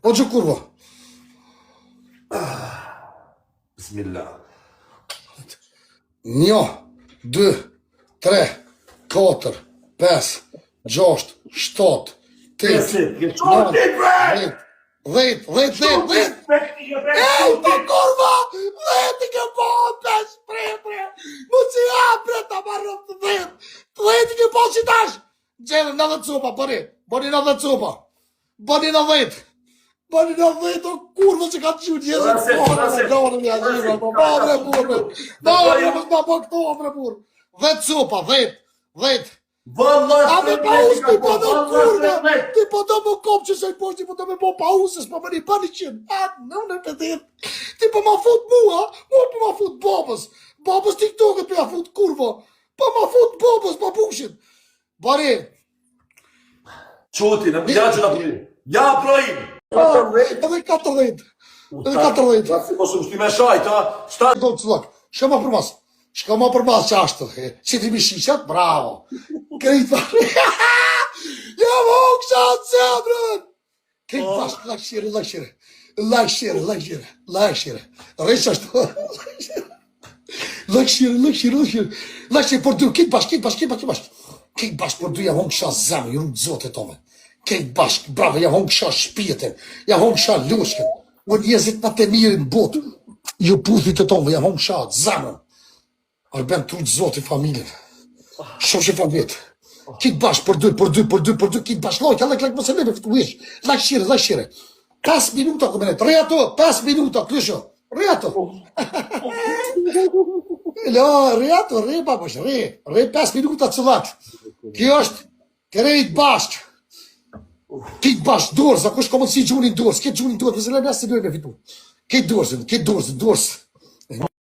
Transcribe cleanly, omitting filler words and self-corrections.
O gjë kurva. Bismillah. 1, 2, 3, 4, 5, 6, 7, 8, 9, 10. Ej, të kurva! 10 ke po, 5, pre. Mu që apre ta marrëm të 10. 10 ke po që tash. Gjelëm në 10 cupa, boni në 10 cupa. Boni në 10. Boni në 10, o kurva që ka të qytë jezë. Burë. 10 cupa, 10. A me paus ti po do kurva, ti po do më kopë që se i poshtë, ti po do me po pausës, po më një pani qenë, në të dhejtë. Ti po ma fut mua po ma fut babës. Babës TikTok-et po ja fut kurva, po ma fut babës, pa pushin. Bari. Quti, në ja që në përri. Ja projim. Edhe 40. Po shumë shti me shajt, ha? Do të cëllak, shka ma për mas që ashtë, që ti mi shishat, bravo. Krejt bashkë, ja më hongë zemrën. Krejt bashkë, lakshire. Rejtë ashtë, lakshire, por dy, krejt bashkë. Krejt bashkë, por dy, ja hongë shas zemrën, ju në zote tome. Krejt bashkë, bravo, ja hongë shas shpjetën, ja hongë shas lushkën. Unë njëzit në të mirë në botë, ju puthit të tome, ja hongë shas zemrën. Arben të rëtë zotë i familjen. Shoshe familjet. Kitë bashkë, për dy, kitë bashkë. Lojtë, lek, mëse lebe, fitu ish. Lakshire. 5 minuta këmenet. Reato, 5 minuta, klysho. Reato. Reato, babosh, re 5 minuta cëllat. Kjo është krejt bashkë. Kitë bashkë, dorës, ako është komënësi gjunin dorës. Kitë gjunin dorës, mëse lebe, asë se lebe, fitu. Kitë dorës,